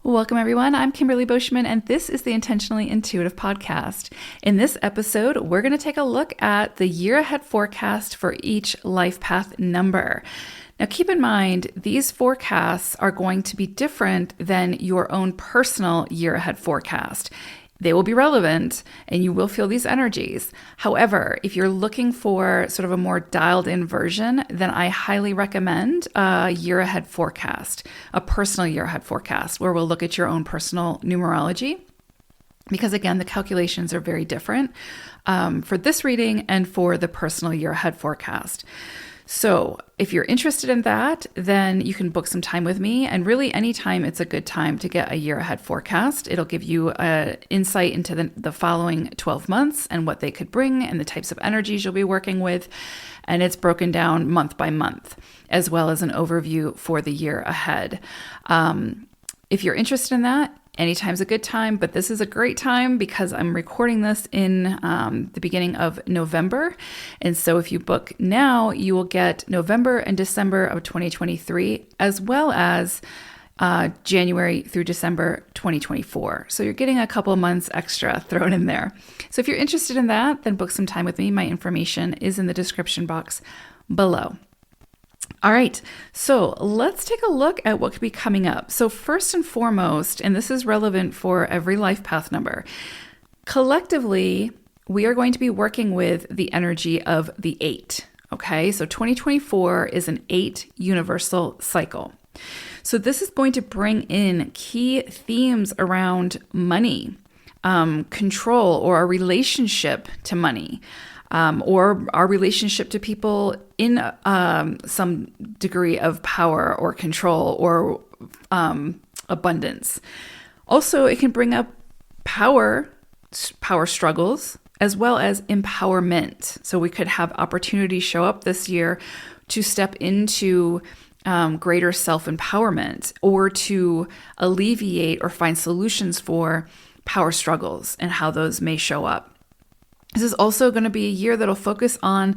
Welcome, everyone. I'm Kimberly Boschman, and this is the Intentionally Intuitive podcast. In this episode, we're going to take a look at the year ahead forecast for each life path number. Now, keep in mind, these forecasts are going to be different than your own personal year ahead forecast. They will be relevant and you will feel these energies. However, if you're looking for sort of a more dialed in version, then I highly recommend a year ahead forecast, a personal year ahead forecast, where we'll look at your own personal numerology. Because again, the calculations are very different for this reading and for the personal year ahead forecast. So if you're interested in that, then you can book some time with me. And really anytime it's a good time to get a year ahead forecast. It'll give you an insight into the following 12 months and what they could bring and the types of energies you'll be working with. And it's broken down month by month, as well as an overview for the year ahead. If you're interested in that, anytime's a good time, but this is a great time because I'm recording this in the beginning of November. And so if you book now, you will get November and December of 2023, as well as January through December 2024. So you're getting a couple of months extra thrown in there. So if you're interested in that, then book some time with me. My information is in the description box below. All right, so let's take a look at what could be coming up. So first and foremost, and this is relevant for every life path number, collectively, we are going to be working with the energy of the 8. Okay, so 2024 is an 8 universal cycle. So this is going to bring in key themes around money, control, or a relationship to money. Or our relationship to people in some degree of power or control or abundance. Also, it can bring up power struggles, as well as empowerment. So we could have opportunities show up this year to step into greater self-empowerment or to alleviate or find solutions for power struggles and how those may show up. This is also going to be a year that'll focus on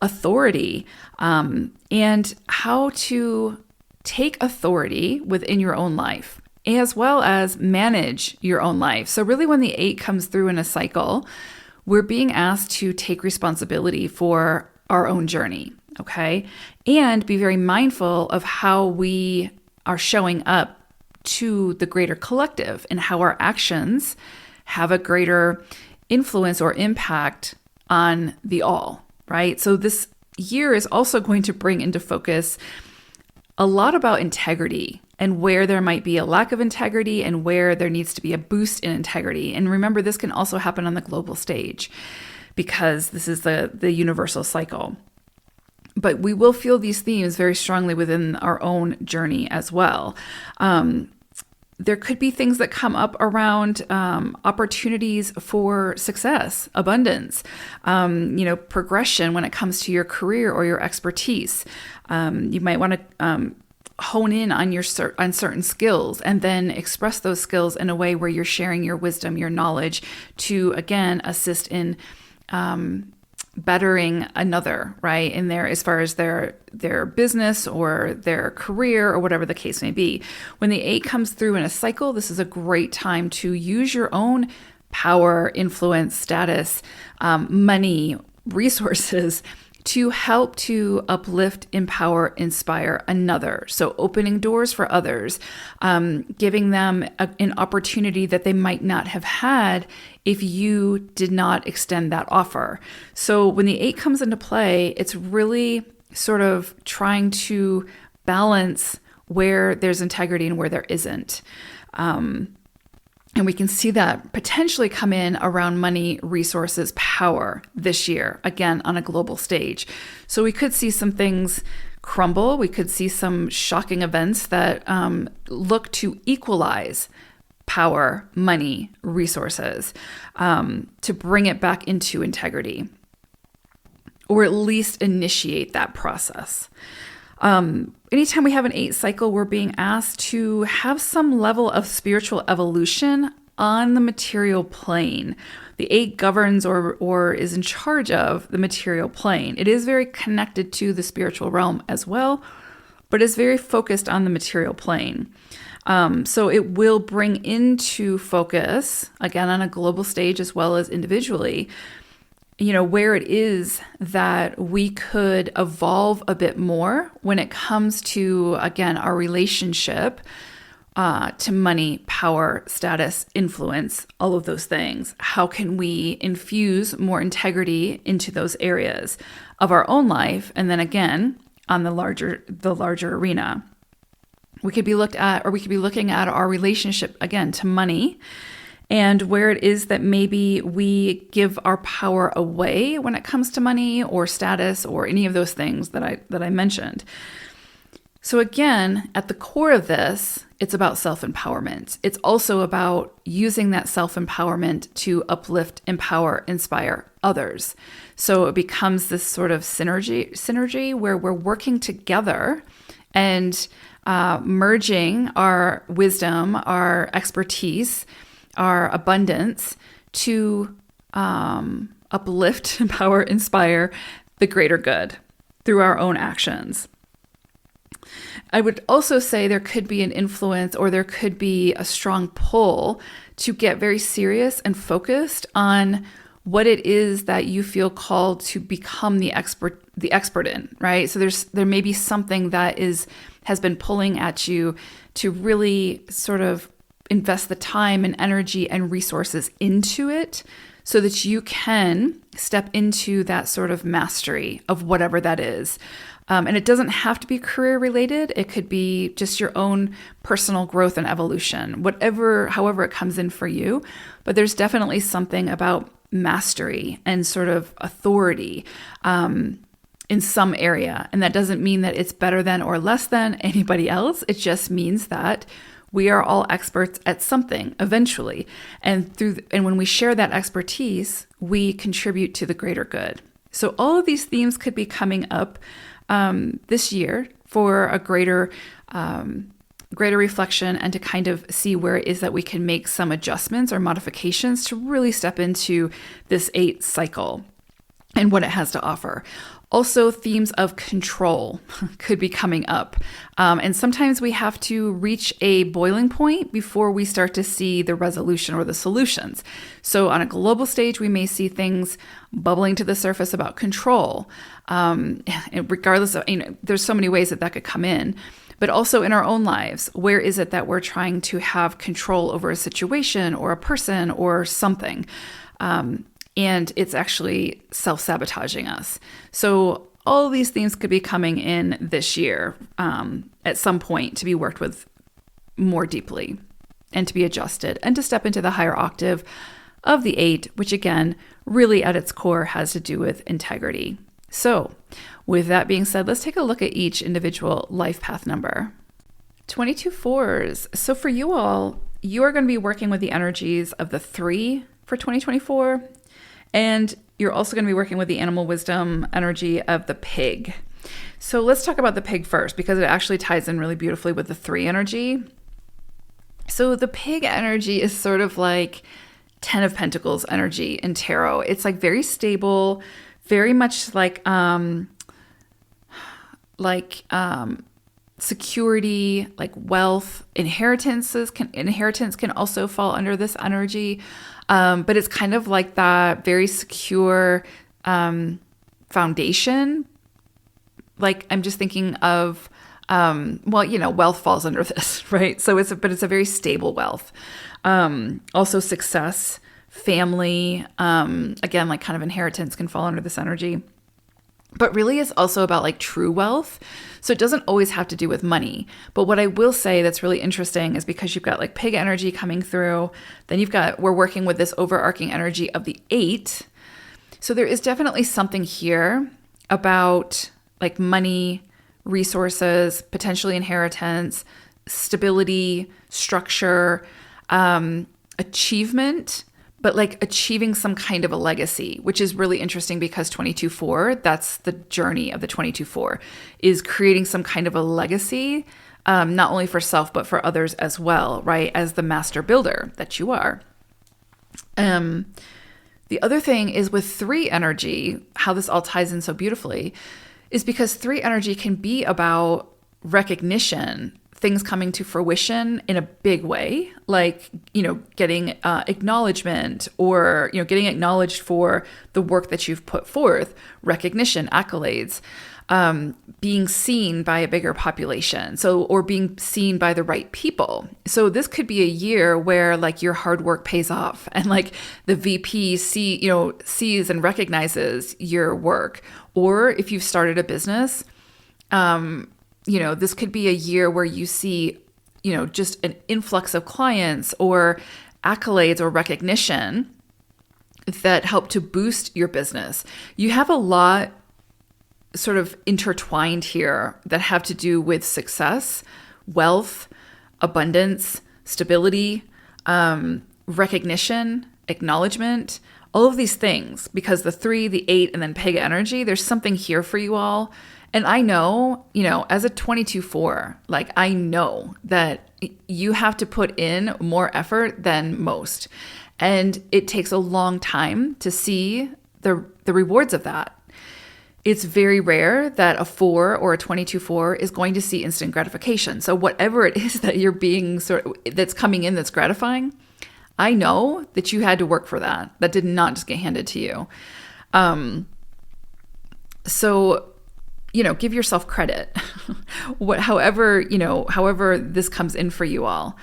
authority and how to take authority within your own life, as well as manage your own life. So really when the 8 comes through in a cycle, we're being asked to take responsibility for our own journey, okay? And be very mindful of how we are showing up to the greater collective and how our actions have a greater influence or impact on the all, right? So this year is also going to bring into focus a lot about integrity and where there might be a lack of integrity and where there needs to be a boost in integrity. And remember, this can also happen on the global stage because this is the universal cycle. But we will feel these themes very strongly within our own journey as well. There could be things that come up around opportunities for success, abundance, progression when it comes to your career or your expertise. You might want to hone in on on certain skills and then express those skills in a way where you're sharing your wisdom, your knowledge to, again, assist in bettering another, right? In there, as far as their business or their career or whatever the case may be. When the 8 comes through in a cycle, this is a great time to use your own power, influence, status, money, resources to help to uplift, empower, inspire another. So opening doors for others, giving them an opportunity that they might not have had if you did not extend that offer. So when the 8 comes into play, it's really sort of trying to balance where there's integrity and where there isn't. And we can see that potentially come in around money, resources, power this year, again, on a global stage. So we could see some things crumble. We could see some shocking events that look to equalize power, money, resources, to bring it back into integrity, or at least initiate that process. Anytime we have an 8 cycle, we're being asked to have some level of spiritual evolution on the material plane. The 8 governs or is in charge of the material plane. It is very connected to the spiritual realm as well, but is very focused on the material plane. So it will bring into focus, again, on a global stage as well as individually, where it is that we could evolve a bit more when it comes to, again, our relationship to money, power, status, influence, all of those things. How can we infuse more integrity into those areas of our own life? And then again, on the larger arena, we could be looking at our relationship again to money, and where it is that maybe we give our power away when it comes to money or status or any of those things that I mentioned. So again, at the core of this, it's about self-empowerment. It's also about using that self-empowerment to uplift, empower, inspire others. So it becomes this sort of synergy where we're working together and merging our wisdom, our expertise, our abundance to uplift, empower, inspire the greater good through our own actions. I would also say there could be an influence, or there could be a strong pull to get very serious and focused on what it is that you feel called to become the expert in, right? So there may be something that has been pulling at you to really sort of invest the time and energy and resources into it so that you can step into that sort of mastery of whatever that is. And it doesn't have to be career related. It could be just your own personal growth and evolution, however it comes in for you. But there's definitely something about mastery and sort of authority in some area. And that doesn't mean that it's better than or less than anybody else. It just means that we are all experts at something eventually. And when we share that expertise, we contribute to the greater good. So all of these themes could be coming up this year for a greater reflection, and to kind of see where it is that we can make some adjustments or modifications to really step into this 8 cycle and what it has to offer. Also, themes of control could be coming up. And sometimes we have to reach a boiling point before we start to see the resolution or the solutions. So on a global stage, we may see things bubbling to the surface about control. And regardless of, there's so many ways that could come in. But also in our own lives, where is it that we're trying to have control over a situation or a person or something? And it's actually self-sabotaging us. So all these themes could be coming in this year at some point to be worked with more deeply and to be adjusted and to step into the higher octave of the 8, which again, really at its core has to do with integrity. So with that being said, let's take a look at each individual life path number. 22 fours. So for you all, you are going to be working with the energies of the 3 for 2024. And you're also going to be working with the animal wisdom energy of the pig. So let's talk about the pig first, because it actually ties in really beautifully with the 3 energy. So the pig energy is sort of like 10 of Pentacles energy in tarot. It's like very stable, very much like security, like wealth. Inheritance can also fall under this energy. But it's kind of like that very secure foundation. Like I'm just thinking of, wealth falls under this, right? So it's a very stable wealth. Also success, family, again, like kind of inheritance can fall under this energy. But really it's also about like true wealth. So it doesn't always have to do with money. But what I will say that's really interesting is because you've got like pig energy coming through, then we're working with this overarching energy of the 8. So there is definitely something here about like money, resources, potentially inheritance, stability, structure, achievement, but like achieving some kind of a legacy, which is really interesting because 22-4, that's the journey of the 22-4, is creating some kind of a legacy, not only for self, but for others as well, right? As the master builder that you are. The other thing is with 3 energy, how this all ties in so beautifully is because 3 energy can be about recognition things coming to fruition in a big way, like, getting acknowledgement, or, getting acknowledged for the work that you've put forth, recognition, accolades, being seen by a bigger population. or being seen by the right people. So this could be a year where like your hard work pays off, and like the VP sees and recognizes your work. Or if you've started a business, this could be a year where you see, just an influx of clients or accolades or recognition that help to boost your business. You have a lot sort of intertwined here that have to do with success, wealth, abundance, stability, recognition, acknowledgement, all of these things, because the 3, the 8, and then Pega energy, there's something here for you all. And I know, as a 22-4, like I know that you have to put in more effort than most. And it takes a long time to see the rewards of that. It's very rare that a 4 or a 22-4 is going to see instant gratification. So whatever it is that you're being that's coming in that's gratifying, I know that you had to work for that. That did not just get handed to you. So give yourself credit. However this comes in for you all,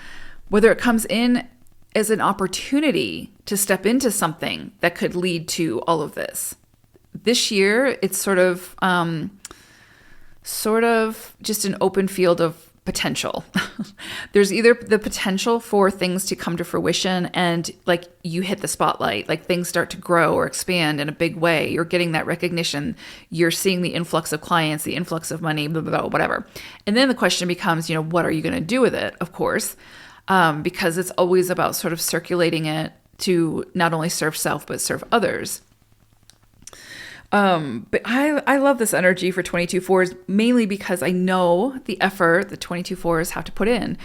whether it comes in as an opportunity to step into something that could lead to all of this. This year, it's sort of just an open field of potential. There's either the potential for things to come to fruition and like you hit the spotlight, like things start to grow or expand in a big way. You're getting that recognition. You're seeing the influx of clients, the influx of money, blah, blah, blah, whatever. And then the question becomes, what are you going to do with it? Of course, because it's always about sort of circulating it to not only serve self, but serve others. But I love this energy for 22-4s, mainly because I know the effort the 22-4s have to put in,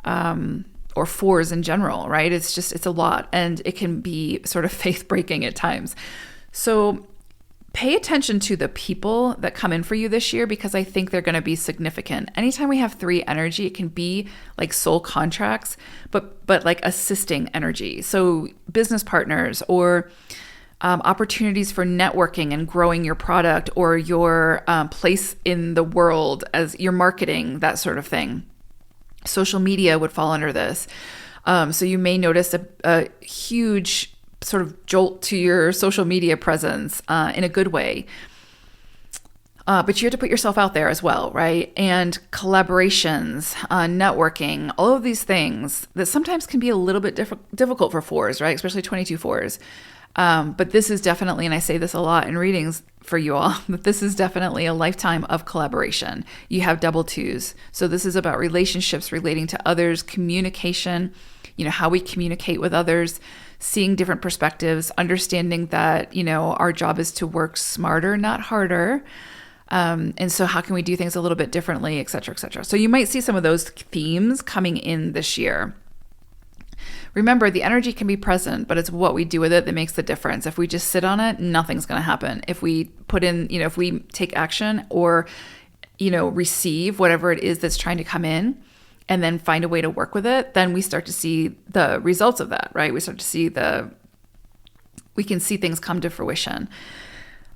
or 4s in general, right? It's a lot, and it can be sort of faith-breaking at times. So pay attention to the people that come in for you this year, because I think they're going to be significant. Anytime we have 3 energy, it can be like soul contracts, but like assisting energy. So business partners, or opportunities for networking and growing your product, or your place in the world as your marketing, that sort of thing. Social media would fall under this. So you may notice a huge sort of jolt to your social media presence in a good way. But you have to put yourself out there as well, right? And collaborations, networking, all of these things that sometimes can be a little bit difficult for 4s, right? Especially 22-4s. But this is definitely, and I say this a lot in readings for you all, that this is definitely a lifetime of collaboration. You have double 2s. So this is about relationships relating to others, communication, how we communicate with others, seeing different perspectives, understanding that, our job is to work smarter, not harder. And so how can we do things a little bit differently, et cetera, et cetera. So you might see some of those themes coming in this year. Remember, the energy can be present, but it's what we do with it that makes the difference. If we just sit on it, nothing's going to happen. If we put in, if we take action, or, receive whatever it is that's trying to come in, and then find a way to work with it, then we start to see the results of that, right? We start to see we can see things come to fruition.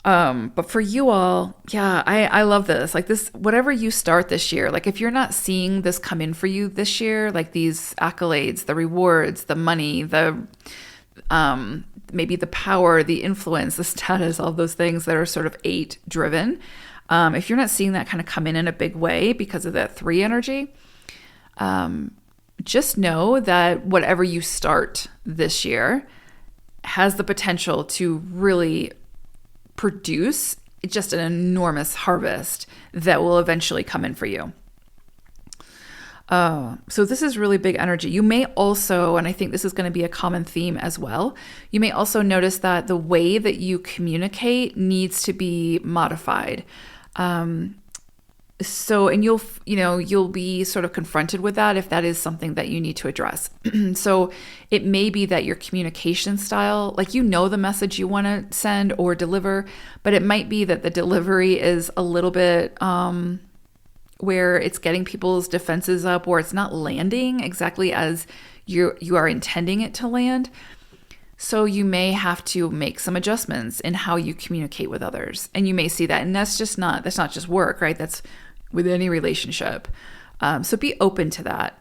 But for you all, yeah, I love this. Like this, whatever you start this year, like if you're not seeing this come in for you this year, like these accolades, the rewards, the money, maybe the power, the influence, the status, all those things that are sort of 8 driven. If you're not seeing that kind of come in a big way because of that 3 energy, just know that whatever you start this year has the potential to really produce just an enormous harvest that will eventually come in for you. So this is really big energy. You may also, and I think this is going to be a common theme as well, you may also notice that the way that you communicate needs to be modified. And you'll be sort of confronted with that if that is something that you need to address. So it may be that your communication style, like the message you want to send or deliver, but it might be that the delivery is a little bit where it's getting people's defenses up, or it's not landing exactly as you are intending it to land. So you may have to make some adjustments in how you communicate with others. And you may see that. And that's not just work, right? That's with any relationship. So be open to that.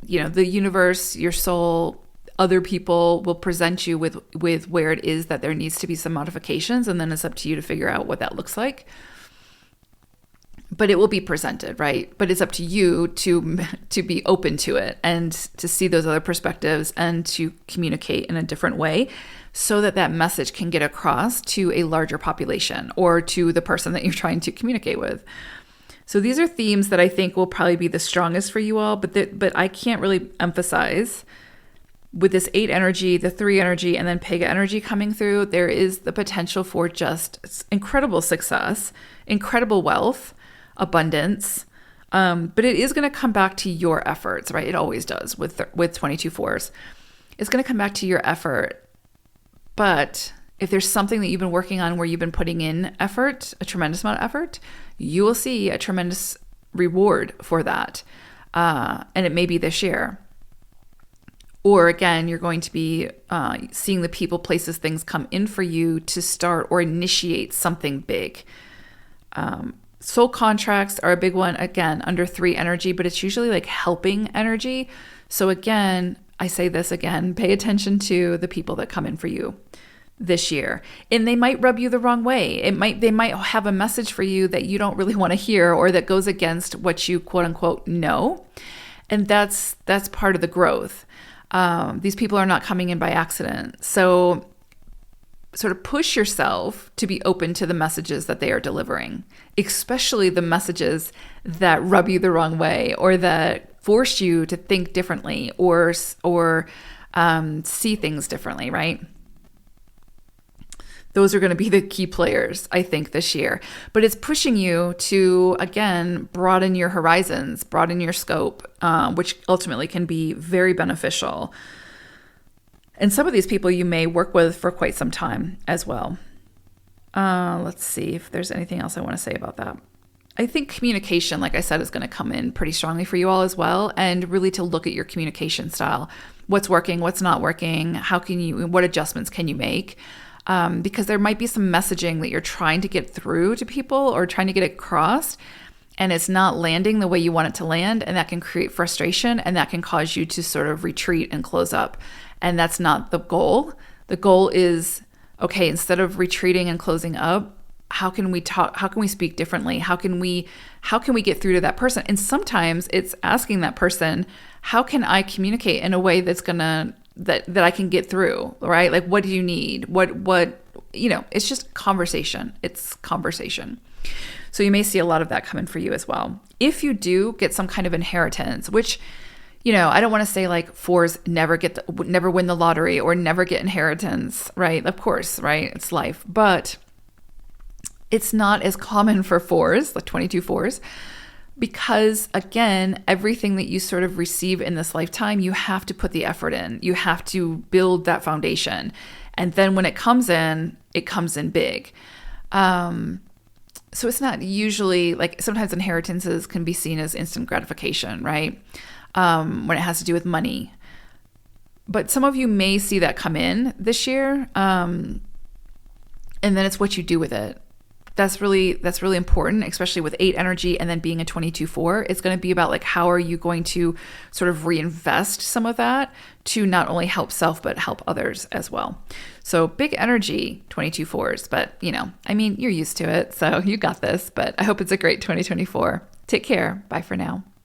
The universe, your soul, other people will present you with where it is that there needs to be some modifications. And then it's up to you to figure out what that looks like. But it will be presented, right? But it's up to you to be open to it and to see those other perspectives and to communicate in a different way so that message can get across to a larger population or to the person that you're trying to communicate with. So these are themes that I think will probably be the strongest for you all, but I can't really emphasize with this 8 energy, the 3 energy, and then Pega energy coming through, there is the potential for just incredible success, incredible wealth, abundance, but it is going to come back to your efforts, right? It always does with 22/4s. It's going to come back to your effort. But if there's something that you've been working on where you've been putting in effort, a tremendous amount of effort, you will see a tremendous reward for that. And it may be this year. Or again, you're going to be seeing the people, places, things come in for you to start or initiate something big. Soul contracts are a big one, again, under 3 energy, but it's usually like helping energy. So again, I say this again, pay attention to the people that come in for you this year. And they might rub you the wrong way. They might have a message for you that you don't really want to hear or that goes against what you quote unquote know. And that's part of the growth. These people are not coming in by accident. So sort of push yourself to be open to the messages that they are delivering, especially the messages that rub you the wrong way or that force you to think differently or see things differently, right? Those are going to be the key players, I think, this year. But it's pushing you to, again, broaden your horizons, broaden your scope, which ultimately can be very beneficial. And some of these people you may work with for quite some time as well. Let's see if there's anything else I want to say about that. I think communication, like I said, is going to come in pretty strongly for you all as well. And really to look at your communication style. What's working, what's not working, what adjustments can you make? Because there might be some messaging that you're trying to get through to people or trying to get across, and it's not landing the way you want it to land, and that can create frustration, and that can cause you to sort of retreat and close up. And that's not the goal. The goal is, okay, instead of retreating and closing up, how can we talk? How can we speak differently? How can we get through to that person? And sometimes it's asking that person, how can I communicate in a way that's gonna that I can get through, right? Like, what do you need? What it's just conversation. It's conversation. So you may see a lot of that coming for you as well. If you do get some kind of inheritance, which, I don't want to say like 4s never win the lottery or never get inheritance, right? Of course, right? It's life, but it's not as common for 4s, like 22/4s. Because again, everything that you sort of receive in this lifetime, you have to put the effort in. You have to build that foundation. And then when it comes in big. So it's not usually like, sometimes inheritances can be seen as instant gratification, right? When it has to do with money. But some of you may see that come in this year. And then it's what you do with it. That's really important, especially with 8 energy and then being a 22/4. It's going to be about like, how are you going to sort of reinvest some of that to not only help self, but help others as well. So big energy 22/4s, but you're used to it. So you got this, but I hope it's a great 2024. Take care. Bye for now.